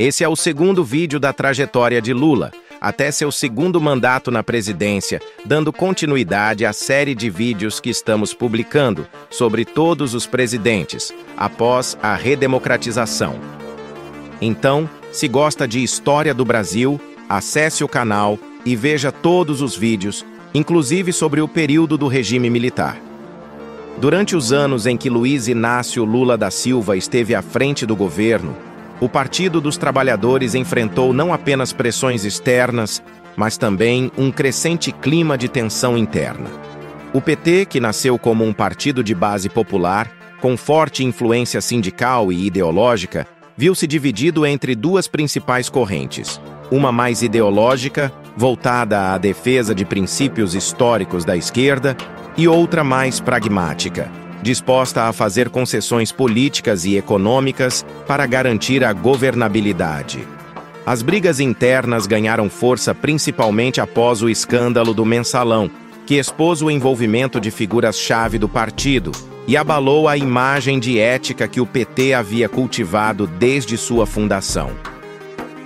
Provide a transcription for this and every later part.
Esse é o segundo vídeo da trajetória de Lula, até seu segundo mandato na presidência, dando continuidade à série de vídeos que estamos publicando sobre todos os presidentes, após a redemocratização. Então, se gosta de história do Brasil, acesse o canal e veja todos os vídeos, inclusive sobre o período do regime militar. Durante os anos em que Luiz Inácio Lula da Silva esteve à frente do governo, o Partido dos Trabalhadores enfrentou não apenas pressões externas, mas também um crescente clima de tensão interna. O PT, que nasceu como um partido de base popular, com forte influência sindical e ideológica, viu-se dividido entre duas principais correntes, uma mais ideológica, voltada à defesa de princípios históricos da esquerda, e outra mais pragmática, disposta a fazer concessões políticas e econômicas para garantir a governabilidade. As brigas internas ganharam força principalmente após o escândalo do Mensalão, que expôs o envolvimento de figuras-chave do partido e abalou a imagem de ética que o PT havia cultivado desde sua fundação.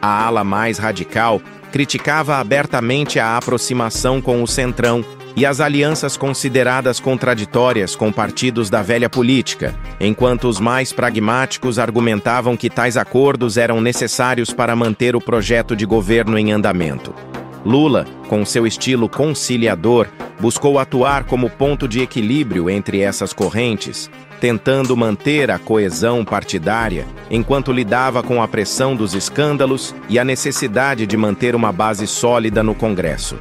A ala mais radical criticava abertamente a aproximação com o Centrão e as alianças consideradas contraditórias com partidos da velha política, enquanto os mais pragmáticos argumentavam que tais acordos eram necessários para manter o projeto de governo em andamento. Lula, com seu estilo conciliador, buscou atuar como ponto de equilíbrio entre essas correntes, tentando manter a coesão partidária enquanto lidava com a pressão dos escândalos e a necessidade de manter uma base sólida no Congresso.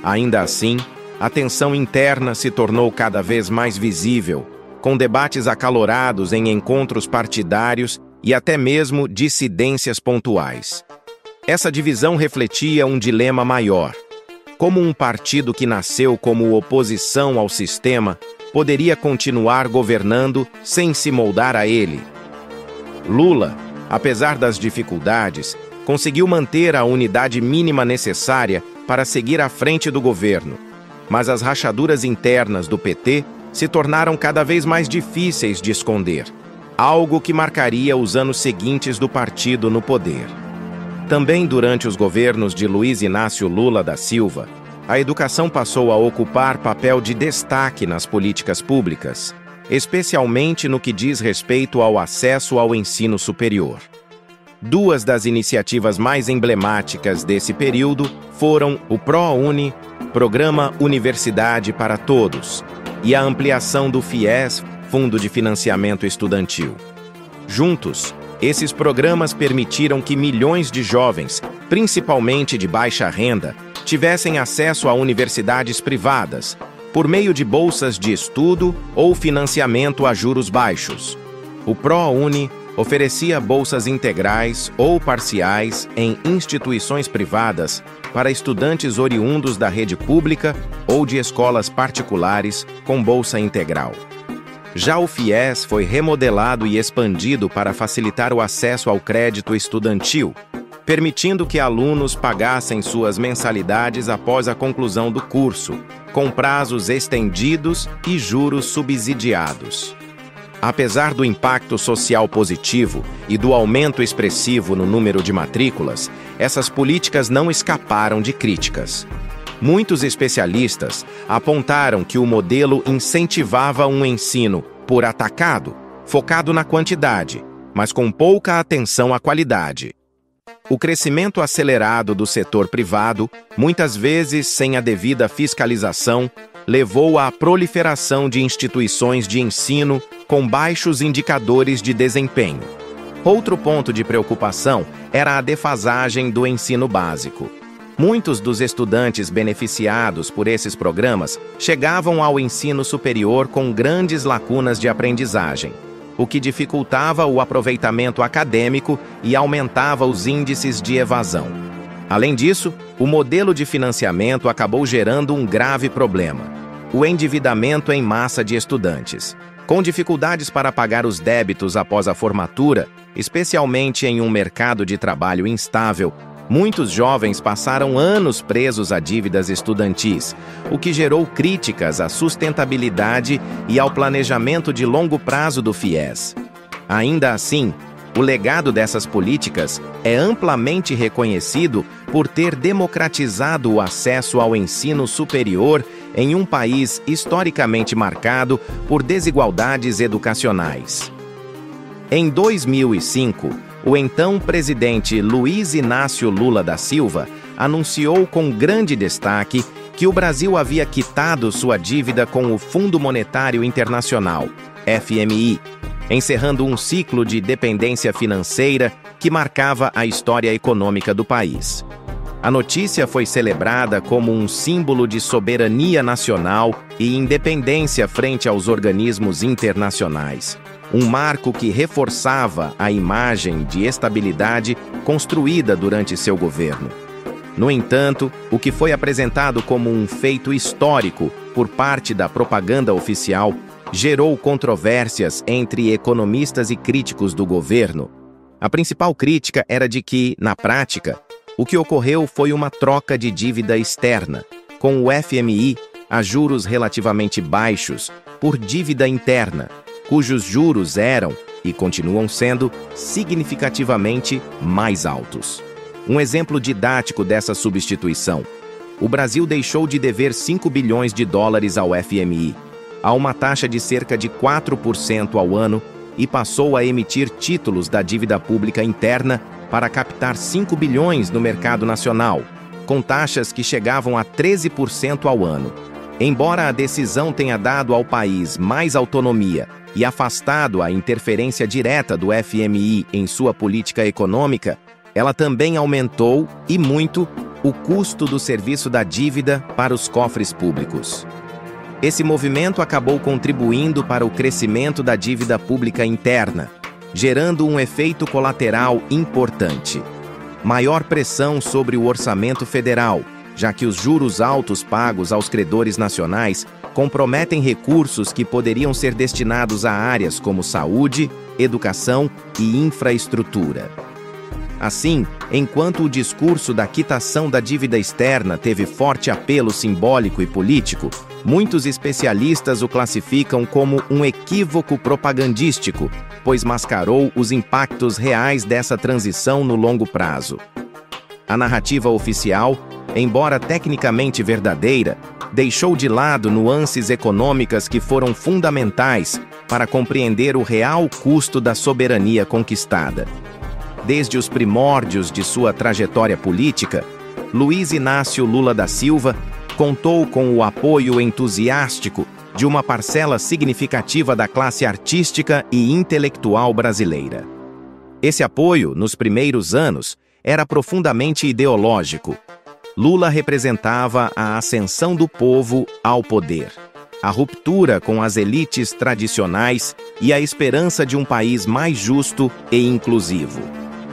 Ainda assim, a tensão interna se tornou cada vez mais visível, com debates acalorados em encontros partidários e até mesmo dissidências pontuais. Essa divisão refletia um dilema maior. Como um partido que nasceu como oposição ao sistema poderia continuar governando sem se moldar a ele? Lula, apesar das dificuldades, conseguiu manter a unidade mínima necessária para seguir à frente do governo. Mas as rachaduras internas do PT se tornaram cada vez mais difíceis de esconder, algo que marcaria os anos seguintes do partido no poder. Também durante os governos de Luiz Inácio Lula da Silva, a educação passou a ocupar papel de destaque nas políticas públicas, especialmente no que diz respeito ao acesso ao ensino superior. Duas das iniciativas mais emblemáticas desse período foram o ProUni, Programa Universidade para Todos, e a ampliação do FIES, Fundo de Financiamento Estudantil. Juntos, esses programas permitiram que milhões de jovens, principalmente de baixa renda, tivessem acesso a universidades privadas, por meio de bolsas de estudo ou financiamento a juros baixos. O ProUni oferecia bolsas integrais ou parciais em instituições privadas para estudantes oriundos da rede pública ou de escolas particulares com bolsa integral. Já o FIES foi remodelado e expandido para facilitar o acesso ao crédito estudantil, permitindo que alunos pagassem suas mensalidades após a conclusão do curso, com prazos estendidos e juros subsidiados. Apesar do impacto social positivo e do aumento expressivo no número de matrículas, essas políticas não escaparam de críticas. Muitos especialistas apontaram que o modelo incentivava um ensino por atacado, focado na quantidade, mas com pouca atenção à qualidade. O crescimento acelerado do setor privado, muitas vezes sem a devida fiscalização, levou à proliferação de instituições de ensino com baixos indicadores de desempenho. Outro ponto de preocupação era a defasagem do ensino básico. Muitos dos estudantes beneficiados por esses programas chegavam ao ensino superior com grandes lacunas de aprendizagem, o que dificultava o aproveitamento acadêmico e aumentava os índices de evasão. Além disso, o modelo de financiamento acabou gerando um grave problema: o endividamento em massa de estudantes. Com dificuldades para pagar os débitos após a formatura, especialmente em um mercado de trabalho instável, muitos jovens passaram anos presos a dívidas estudantis, o que gerou críticas à sustentabilidade e ao planejamento de longo prazo do FIES. Ainda assim, O legado dessas políticas é amplamente reconhecido por ter democratizado o acesso ao ensino superior em um país historicamente marcado por desigualdades educacionais. Em 2005, o então presidente Luiz Inácio Lula da Silva anunciou com grande destaque que o Brasil havia quitado sua dívida com o Fundo Monetário Internacional, FMI, encerrando um ciclo de dependência financeira que marcava a história econômica do país. A notícia foi celebrada como um símbolo de soberania nacional e independência frente aos organismos internacionais, um marco que reforçava a imagem de estabilidade construída durante seu governo. No entanto, o que foi apresentado como um feito histórico por parte da propaganda oficial gerou controvérsias entre economistas e críticos do governo. A principal crítica era de que, na prática, o que ocorreu foi uma troca de dívida externa, com o FMI a juros relativamente baixos, por dívida interna, cujos juros eram, e continuam sendo, significativamente mais altos. Um exemplo didático dessa substituição: o Brasil deixou de dever 5 bilhões de dólares ao FMI, a uma taxa de cerca de 4% ao ano, e passou a emitir títulos da dívida pública interna para captar 5 bilhões no mercado nacional, com taxas que chegavam a 13% ao ano. Embora a decisão tenha dado ao país mais autonomia e afastado a interferência direta do FMI em sua política econômica, ela também aumentou, e muito, o custo do serviço da dívida para os cofres públicos. Esse movimento acabou contribuindo para o crescimento da dívida pública interna, gerando um efeito colateral importante: maior pressão sobre o orçamento federal, já que os juros altos pagos aos credores nacionais comprometem recursos que poderiam ser destinados a áreas como saúde, educação e infraestrutura. Assim, enquanto o discurso da quitação da dívida externa teve forte apelo simbólico e político, muitos especialistas o classificam como um equívoco propagandístico, pois mascarou os impactos reais dessa transição no longo prazo. A narrativa oficial, embora tecnicamente verdadeira, deixou de lado nuances econômicas que foram fundamentais para compreender o real custo da soberania conquistada. Desde os primórdios de sua trajetória política, Luiz Inácio Lula da Silva contou com o apoio entusiástico de uma parcela significativa da classe artística e intelectual brasileira. Esse apoio, nos primeiros anos, era profundamente ideológico. Lula representava a ascensão do povo ao poder, a ruptura com as elites tradicionais e a esperança de um país mais justo e inclusivo.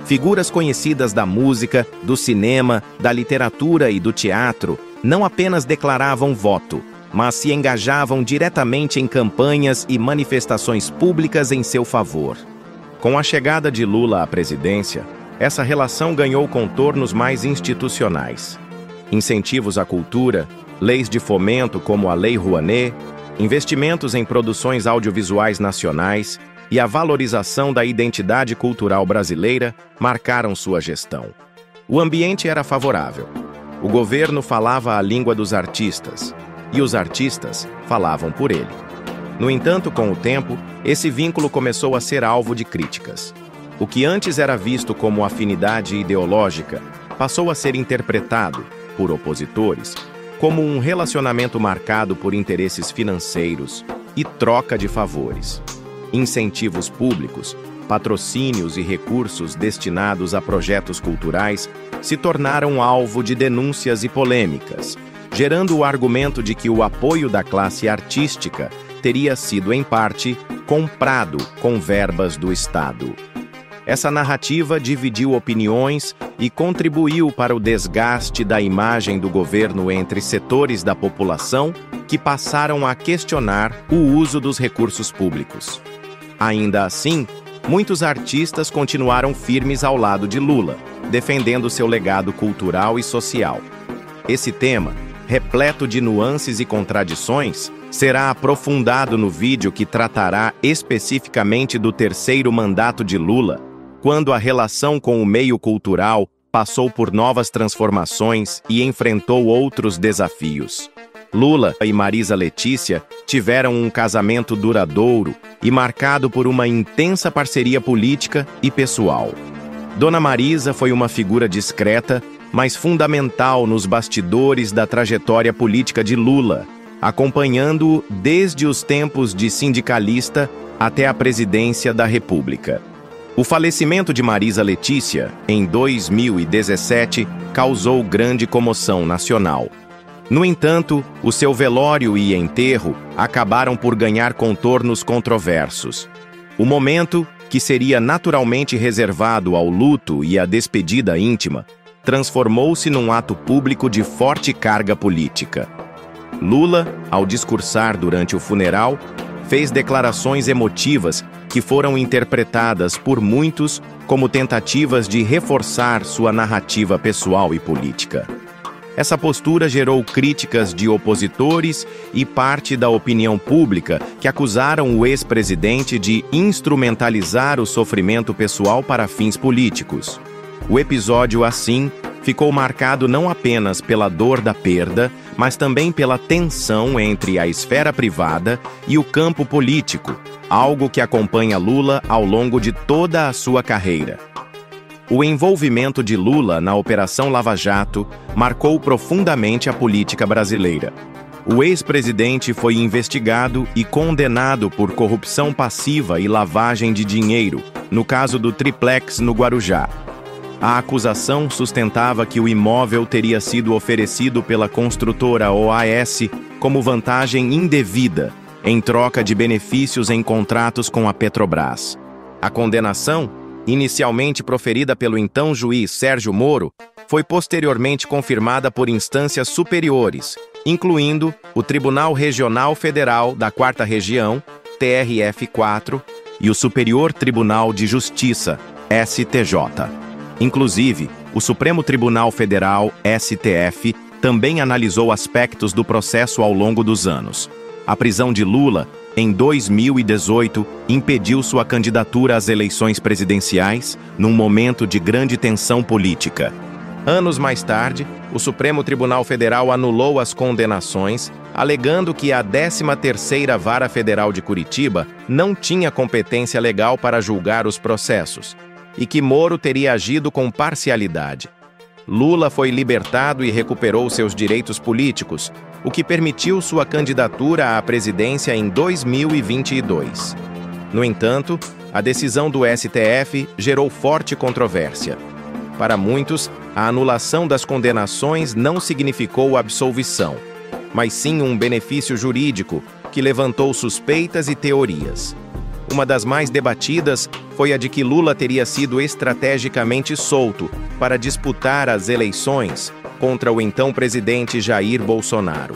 Figuras conhecidas da música, do cinema, da literatura e do teatro não apenas declaravam voto, mas se engajavam diretamente em campanhas e manifestações públicas em seu favor. Com a chegada de Lula à presidência, essa relação ganhou contornos mais institucionais. Incentivos à cultura, leis de fomento como a Lei Rouanet, investimentos em produções audiovisuais nacionais e a valorização da identidade cultural brasileira marcaram sua gestão. O ambiente era favorável. O governo falava a língua dos artistas, e os artistas falavam por ele. No entanto, com o tempo, esse vínculo começou a ser alvo de críticas. O que antes era visto como afinidade ideológica passou a ser interpretado, por opositores, como um relacionamento marcado por interesses financeiros e troca de favores. Incentivos públicos, patrocínios e recursos destinados a projetos culturais se tornaram alvo de denúncias e polêmicas, gerando o argumento de que o apoio da classe artística teria sido, em parte, comprado com verbas do Estado. Essa narrativa dividiu opiniões e contribuiu para o desgaste da imagem do governo entre setores da população que passaram a questionar o uso dos recursos públicos. Ainda assim, muitos artistas continuaram firmes ao lado de Lula, defendendo seu legado cultural e social. Esse tema, repleto de nuances e contradições, será aprofundado no vídeo que tratará especificamente do terceiro mandato de Lula, quando a relação com o meio cultural passou por novas transformações e enfrentou outros desafios. Lula e Marisa Letícia tiveram um casamento duradouro e marcado por uma intensa parceria política e pessoal. Dona Marisa foi uma figura discreta, mas fundamental nos bastidores da trajetória política de Lula, acompanhando-o desde os tempos de sindicalista até a presidência da República. O falecimento de Marisa Letícia, em 2017, causou grande comoção nacional. No entanto, o seu velório e enterro acabaram por ganhar contornos controversos. O momento, que seria naturalmente reservado ao luto e à despedida íntima, transformou-se num ato público de forte carga política. Lula, ao discursar durante o funeral, fez declarações emotivas que foram interpretadas por muitos como tentativas de reforçar sua narrativa pessoal e política. Essa postura gerou críticas de opositores e parte da opinião pública que acusaram o ex-presidente de instrumentalizar o sofrimento pessoal para fins políticos. O episódio, assim, ficou marcado não apenas pela dor da perda, mas também pela tensão entre a esfera privada e o campo político, algo que acompanha Lula ao longo de toda a sua carreira. O envolvimento de Lula na Operação Lava Jato marcou profundamente a política brasileira. O ex-presidente foi investigado e condenado por corrupção passiva e lavagem de dinheiro, no caso do triplex no Guarujá. A acusação sustentava que o imóvel teria sido oferecido pela construtora OAS como vantagem indevida, em troca de benefícios em contratos com a Petrobras. A condenação, inicialmente proferida pelo então juiz Sérgio Moro, foi posteriormente confirmada por instâncias superiores, incluindo o Tribunal Regional Federal da 4ª Região, TRF4, e o Superior Tribunal de Justiça, STJ. Inclusive, o Supremo Tribunal Federal, STF, também analisou aspectos do processo ao longo dos anos. A prisão de Lula, em 2018, impediu sua candidatura às eleições presidenciais, num momento de grande tensão política. Anos mais tarde, o Supremo Tribunal Federal anulou as condenações, alegando que a 13ª Vara Federal de Curitiba não tinha competência legal para julgar os processos, e que Moro teria agido com parcialidade. Lula foi libertado e recuperou seus direitos políticos, o que permitiu sua candidatura à presidência em 2022. No entanto, a decisão do STF gerou forte controvérsia. Para muitos, a anulação das condenações não significou absolvição, mas sim um benefício jurídico que levantou suspeitas e teorias. Uma das mais debatidas foi a de que Lula teria sido estrategicamente solto para disputar as eleições contra o então presidente Jair Bolsonaro.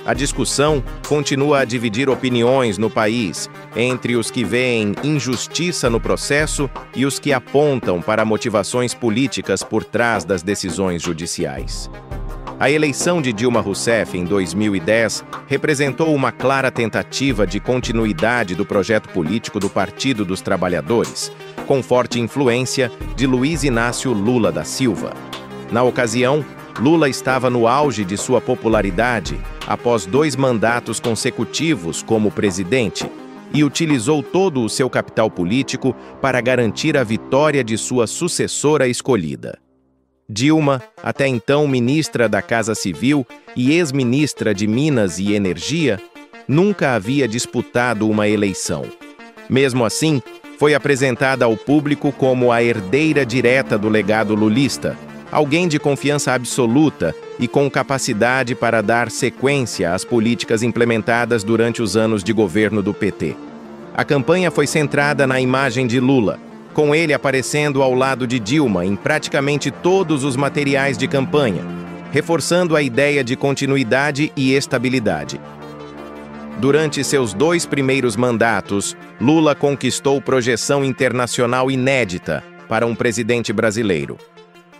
A discussão continua a dividir opiniões no país entre os que veem injustiça no processo e os que apontam para motivações políticas por trás das decisões judiciais. A eleição de Dilma Rousseff em 2010 representou uma clara tentativa de continuidade do projeto político do Partido dos Trabalhadores, com forte influência de Luiz Inácio Lula da Silva. Na ocasião, Lula estava no auge de sua popularidade após 2 mandatos consecutivos como presidente e utilizou todo o seu capital político para garantir a vitória de sua sucessora escolhida. Dilma, até então ministra da Casa Civil e ex-ministra de Minas e Energia, nunca havia disputado uma eleição. Mesmo assim, foi apresentada ao público como a herdeira direta do legado lulista, alguém de confiança absoluta e com capacidade para dar sequência às políticas implementadas durante os anos de governo do PT. A campanha foi centrada na imagem de Lula, com ele aparecendo ao lado de Dilma em praticamente todos os materiais de campanha, reforçando a ideia de continuidade e estabilidade. Durante seus 2 primeiros mandatos, Lula conquistou projeção internacional inédita para um presidente brasileiro.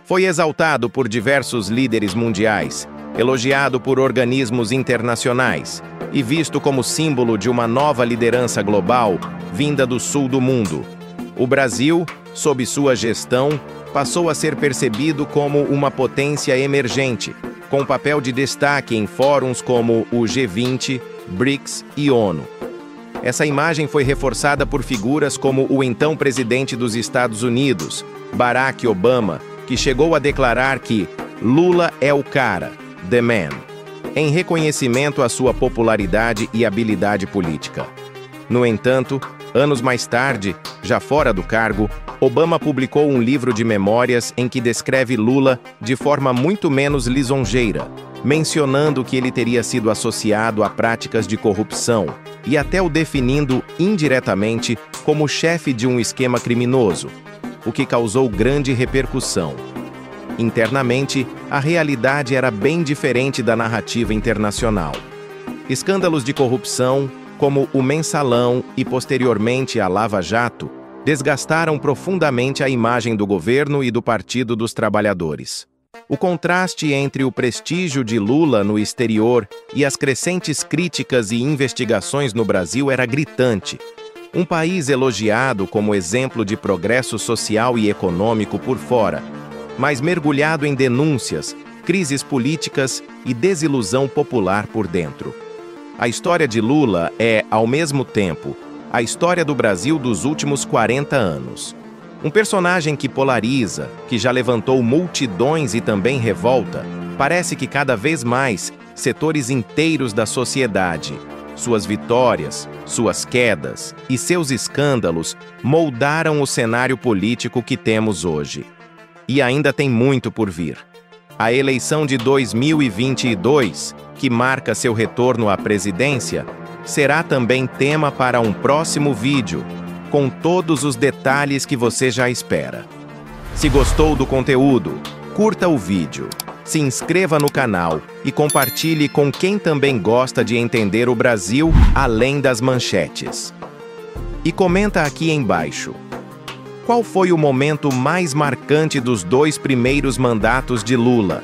Foi exaltado por diversos líderes mundiais, elogiado por organismos internacionais e visto como símbolo de uma nova liderança global vinda do sul do mundo. O Brasil sob sua gestão, passou a ser percebido como uma potência emergente, com papel de destaque em fóruns como o G20, BRICS e ONU. Essa imagem foi reforçada por figuras como o então presidente dos Estados Unidos, Barack Obama, que chegou a declarar que Lula é o cara, the man, em reconhecimento à sua popularidade e habilidade política. No entanto, anos mais tarde, já fora do cargo, Obama publicou um livro de memórias em que descreve Lula de forma muito menos lisonjeira, mencionando que ele teria sido associado a práticas de corrupção e até o definindo indiretamente como chefe de um esquema criminoso, o que causou grande repercussão. Internamente, a realidade era bem diferente da narrativa internacional. Escândalos de corrupção, como o Mensalão e posteriormente a Lava Jato, desgastaram profundamente a imagem do governo e do Partido dos Trabalhadores. O contraste entre o prestígio de Lula no exterior e as crescentes críticas e investigações no Brasil era gritante. Um país elogiado como exemplo de progresso social e econômico por fora, mas mergulhado em denúncias, crises políticas e desilusão popular por dentro. A história de Lula é, ao mesmo tempo, a história do Brasil dos últimos 40 anos. Um personagem que polariza, que já levantou multidões e também revolta, parece que cada vez mais setores inteiros da sociedade, suas vitórias, suas quedas e seus escândalos moldaram o cenário político que temos hoje. E ainda tem muito por vir. A eleição de 2022, que marca seu retorno à presidência, será também tema para um próximo vídeo, com todos os detalhes que você já espera. Se gostou do conteúdo, curta o vídeo, se inscreva no canal e compartilhe com quem também gosta de entender o Brasil além das manchetes. E comenta aqui embaixo: qual foi o momento mais marcante dos 2 primeiros mandatos de Lula?